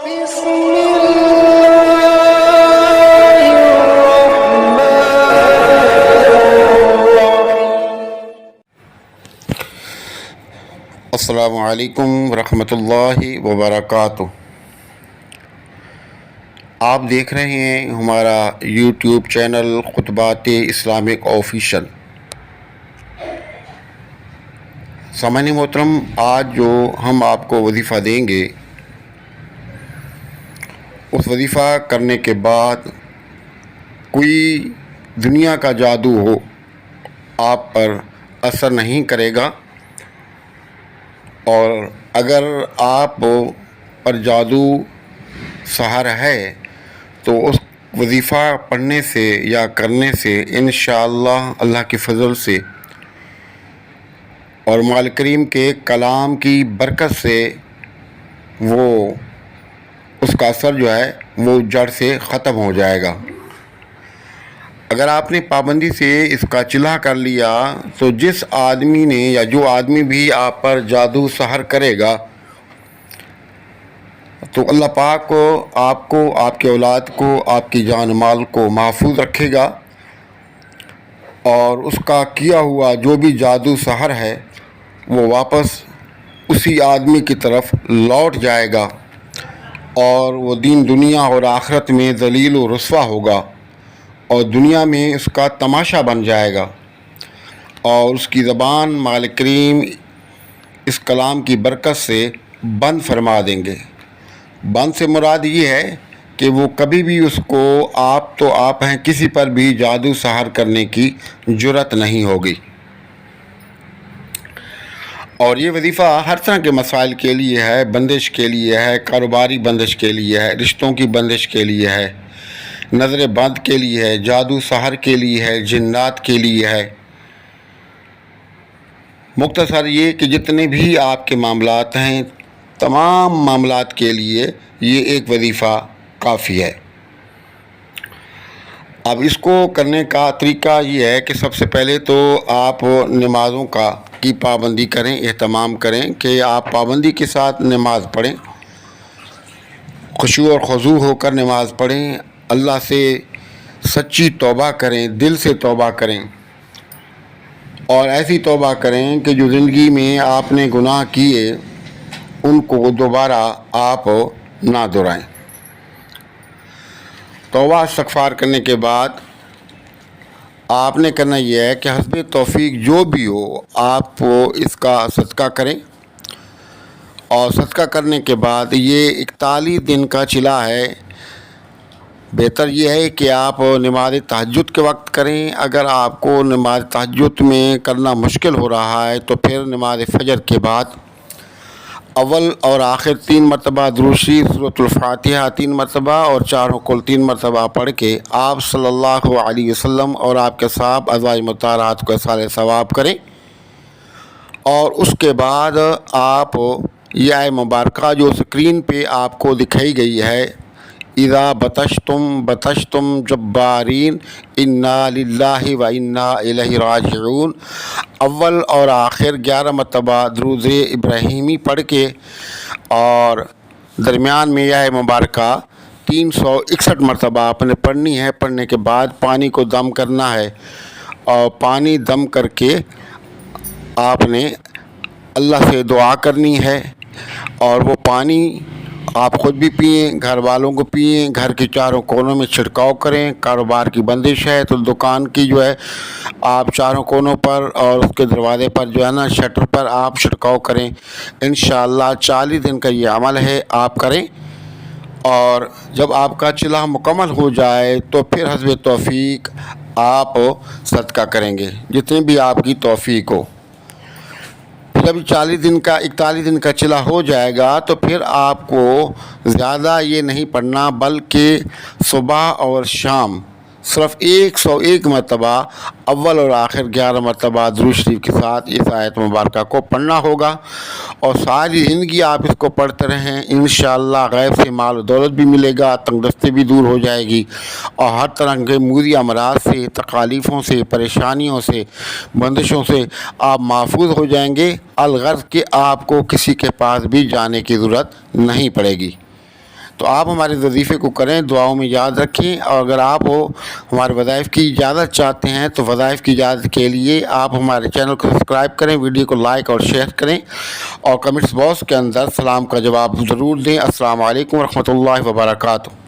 بسم الله الرحمن السلام علیکم ورحمۃ اللہ وبرکاتہ۔ آپ دیکھ رہے ہیں ہمارا یوٹیوب چینل خطبات اسلامک آفیشل۔ سامعین محترم، آج جو ہم آپ کو وظیفہ دیں گے، اس وظیفہ کرنے کے بعد کوئی دنیا کا جادو ہو آپ پر اثر نہیں کرے گا، اور اگر آپ پر جادو سحر ہے تو اس وظیفہ پڑھنے سے یا کرنے سے انشاءاللہ اللہ کے فضل سے اور مولا کریم کے کلام کی برکت سے وہ اس کا اثر جو ہے وہ جڑ سے ختم ہو جائے گا۔ اگر آپ نے پابندی سے اس کا چلا کر لیا تو جس آدمی نے یا جو آدمی بھی آپ پر جادو سحر کرے گا تو اللہ پاک کو آپ آپ کے اولاد کو، آپ کی جان مال کو محفوظ رکھے گا، اور اس کا کیا ہوا جو بھی جادو سحر ہے وہ واپس اسی آدمی کی طرف لوٹ جائے گا، اور وہ دین دنیا اور آخرت میں ذلیل و رسوا ہوگا، اور دنیا میں اس کا تماشا بن جائے گا، اور اس کی زبان مولا کریم اس کلام کی برکت سے بند فرما دیں گے۔ بند سے مراد یہ ہے کہ وہ کبھی بھی اس کو آپ تو آپ ہیں کسی پر بھی جادو سحر کرنے کی جرأت نہیں ہوگی۔ اور یہ وظیفہ ہر طرح کے مسائل کے لیے ہے، بندش کے لیے ہے، کاروباری بندش کے لیے ہے، رشتوں کی بندش کے لیے ہے، نظر بند کے لیے ہے، جادو سحر کے لیے ہے، جنات کے لیے ہے۔ مختصر یہ کہ جتنے بھی آپ کے معاملات ہیں، تمام معاملات کے لیے یہ ایک وظیفہ کافی ہے۔ اب اس کو کرنے کا طریقہ یہ ہے کہ سب سے پہلے تو آپ نمازوں کی پابندی کریں، اہتمام کریں کہ آپ پابندی کے ساتھ نماز پڑھیں، خشوع اور خضوع ہو کر نماز پڑھیں، اللہ سے سچی توبہ کریں، دل سے توبہ کریں، اور ایسی توبہ کریں کہ جو زندگی میں آپ نے گناہ کیے ان کو دوبارہ آپ نہ دہرائیں۔ توبہ استغفار کرنے کے بعد آپ نے کرنا یہ ہے کہ حسب توفیق جو بھی ہو آپ اس کا صدقہ کریں، اور صدقہ کرنے کے بعد یہ 41 دن کا چلا ہے۔ بہتر یہ ہے کہ آپ نماز تہجد کے وقت کریں، اگر آپ کو نماز تہجد میں کرنا مشکل ہو رہا ہے تو پھر نماز فجر کے بعد اول اور آخر 3 مرتبہ درود شریف، سورۃ الفاتحہ 3 مرتبہ اور چاروں کل 3 مرتبہ پڑھ کے آپ صلی اللہ علیہ وسلم اور آپ کے صحابہ ازواج مطہرات کو ایصال ثواب کریں، اور اس کے بعد آپ یہ آیت مبارکہ جو اسکرین پہ آپ کو دکھائی گئی ہے، اذا بطشتم بطشتم جبارین انا للہ و انا الیہ راجعون، اول اور آخر 11 مرتبہ درود ابراہیمی پڑھ کے، اور درمیان میں یہ مبارکہ 361 مرتبہ آپ نے پڑھنی ہے۔ پڑھنے کے بعد پانی کو دم کرنا ہے، اور پانی دم کر کے آپ نے اللہ سے دعا کرنی ہے، اور وہ پانی آپ خود بھی پئیں، گھر والوں کو پئیں، گھر کے چاروں کونوں میں چھڑکاؤ کریں۔ کاروبار کی بندش ہے تو دکان کی جو ہے آپ چاروں کونوں پر اور اس کے دروازے پر جو ہے نا شٹر پر آپ چھڑکاؤ کریں۔ انشاءاللہ 40 دن کا یہ عمل ہے، آپ کریں، اور جب آپ کا چلا مکمل ہو جائے تو پھر حسب توفیق آپ صدقہ کریں گے، جتنے بھی آپ کی توفیق ہو۔ جب 41 دن کا چلا ہو جائے گا تو پھر آپ کو زیادہ یہ نہیں پڑھنا، بلکہ صبح اور شام صرف 101 مرتبہ اول اور آخر 11 مرتبہ درود شریف کے ساتھ اس آیت مبارکہ کو پڑھنا ہوگا، اور ساری زندگی آپ اس کو پڑھتے رہیں۔ انشاءاللہ غیب سے مال و دولت بھی ملے گا، تنگ دستی بھی دور ہو جائے گی، اور ہر طرح کے موذی امراض سے، تکالیفوں سے، پریشانیوں سے، بندشوں سے آپ محفوظ ہو جائیں گے، الغرض کہ آپ کو کسی کے پاس بھی جانے کی ضرورت نہیں پڑے گی۔ تو آپ ہمارے وظیفے کو کریں، دعاؤں میں یاد رکھیں، اور اگر آپ ہمارے وظائف کی اجازت چاہتے ہیں تو وظائف کی اجازت کے لیے آپ ہمارے چینل کو سبسکرائب کریں، ویڈیو کو لائک اور شیئر کریں، اور کمنٹس باکس کے اندر سلام کا جواب ضرور دیں۔ السلام علیکم ورحمۃ اللہ وبرکاتہ۔